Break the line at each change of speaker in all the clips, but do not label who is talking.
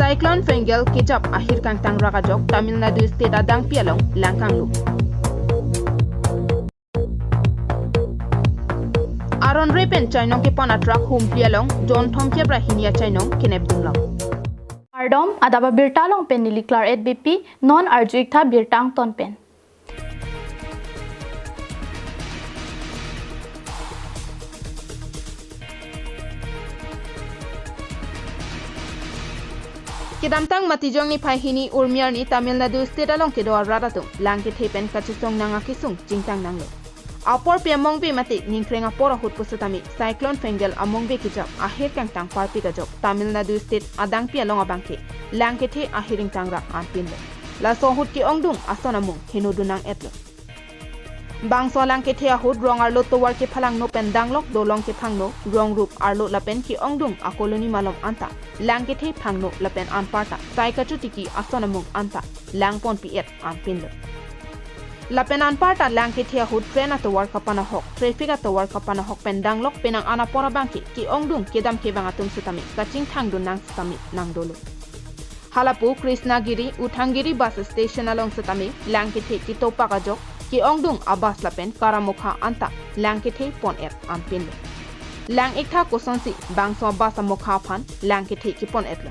Cyclone Fengel kejap akhir kantang rakajok Tamil Nadu state adang pialong langkanglu. Aron repen chainong ke pon atrak hum pialong John Thom kebra hinia chainong kenep dunlang.
Ardom adaba birtalong pen niliklar BP non arjuik tha birtang ton pen.
Kidamtang matijong ni Pahini Urmiar ni Tamil Nadu state along ke doa radatum langke thepen kachisong nanga kisung jingtang nanglo. Apor piamong be mati ningkrenga pora hut pusatami Cyclone Fengel among be kijap akhir kang tang parpi kajok Tamil Nadu state adang pialong abangke langke the ahiring tangra anpin la so hut ki ongdung asonamung hinudunang etlo. Bangso langke the hut rong arlo towar ke phalang no pen danglok dolong ke phangno rong rup arlo lapen ki ongdung akoloni malom anta langke the phangno lapen anparta taikachutiki asonamung anta langpon pi et anpinlo. Lapen anparta langke the hut train atowar kapana hok traffic atowar kapana hok pen danglok penang ana pora bangke ki ongdung kedam ke bangatum sutami kaching thangdun nang sutami nang dolo. Halapu Krishnagiri Uthangiri bus station along sutami langke the ki topa kajok ki ongdung abas lapen karamukha anta langkithe pon et ampin lang ektha kosonsi bangso basa mukha phan langkithe ki pon etla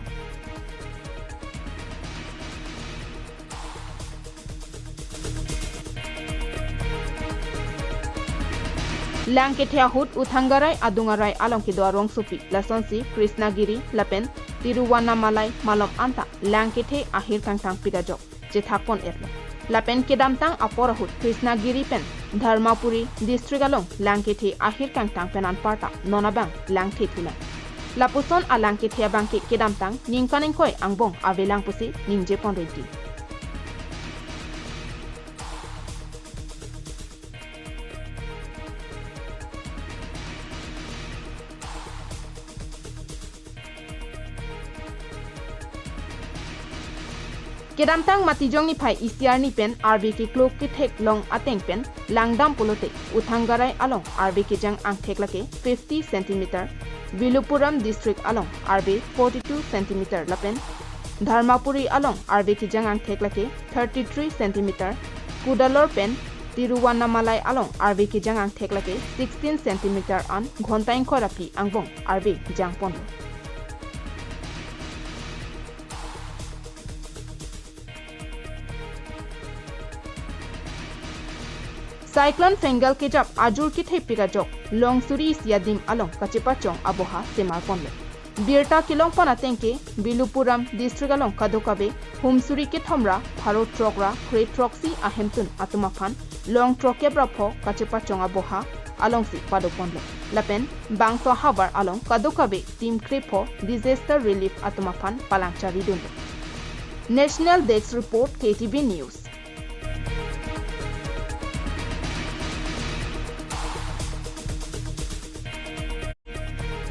langkithe hut uthangarai adungarai along ki dorong supi lasonsi Krishnagiri lapen Tiruvannamalai malom anta langkithe ahir kangtang pigajok jethakpon etla Lapen kedamtang aporahut Krishnagiri pen Dharmapuri district along langkithe ahir kangtang penan parta nonabang langkithe thula lapuson alangkithe bangke kedamtang ningkaning koi angbong avelang pusi ningje ponreti Kedamtang matijong ni pai ICR ni pen RB ki klok ki thek long ateng pen langdam polote uthangarai along RB ki jang ang thek lake 50 cm Vilupuram district along RB 42 cm lapen Dharmapuri along RB ki jang ang thek lake 33 cm Kudalor pen Tiruvannamalai along RB ki jang ang thek lake 16 cm an ghontain khorapi angbong RB jang pon Cyclone Fengel kejap ajur ki thei pigajok longsuri siadim along kachepa chong aboha semar ponle birta kilong panatengke Bilupuram district along kadokabe humsuri ke thamra pharo trokra kre troksi ahemtun atumafan long troke brapho kachepa chong aboha along si pado ponle lapen bangso habar along kadokabe team krepo disaster relief atumafan palangchari dunde National Desk Report KTV News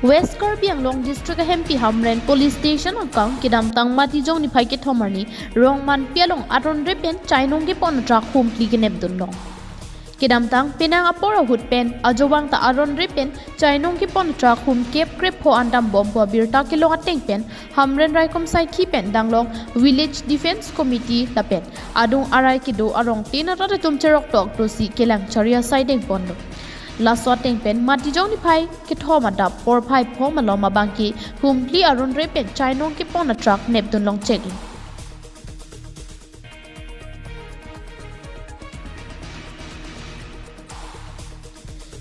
West Karbi Anglong District Hempi Hamren Police Station angkang kidamtang matijong ni pai ke thomarni rongman pialong aron repen chainong ge pon trak hum pli ge neb dunlong kidamtang penang apora hut pen ajowang ta aron repen chainong ge pon trak hum kep krep ho andam bom po birta kilong ateng pen hamren raikom sai ki pen danglong Village Defense Committee lapen adung arai ki do arong tina ta tum cherok tok to si kelang charia sideng pon Laswateng pen matijong ni pai ke thoma da por pai phoma loma bangki humpli arun repen chainong ke pona truck neptun long checking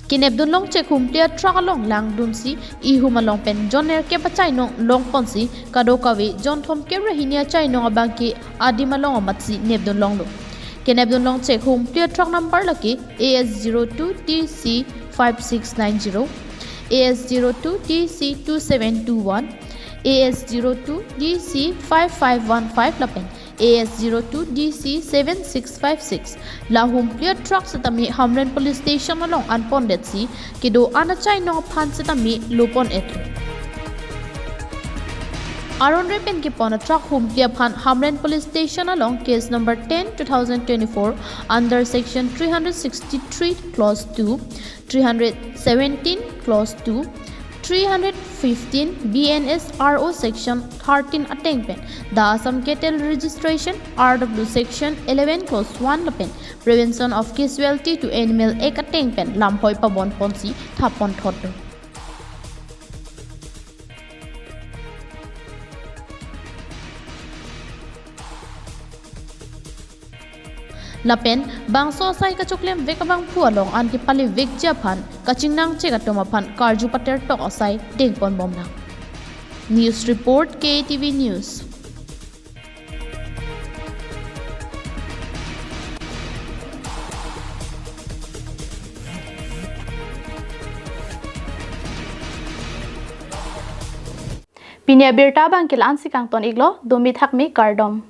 kinepdun long check humpli truck along lang dunsi I huma long pen joner ke chainong long ponsi kadokawe John Thom ke rahinia chainong abangki adima long amatsi nepdun long lo Kenebdun long check home clear truck number lucky AS02TC5690, AS02TC2721, AS02DC5515 lapen, AS02DC7656. La home clear truck satami Hamren Police Station along unponded si kido anachay no pan satami lupon eto. Aron repen ke pon truck home clear phan Hamren Police Station along case number 10/2024 under section 363 clause 2 317 clause 2 315 BNS RO section 13 ateng pen the Assam Cattle Registration RW section 11 clause 1 pen prevention of casualty to animal ek ateng pen lampoi pabon ponsi thapon thot Lapen bangso sai ka chuklem vek bang pualong an ki pali vek japhan kachingnang che katoma phan karju pater tok asai dengpon bomna News report KATV News
Pinia birta bang kilan sikang ton iglo domi thakmi kardom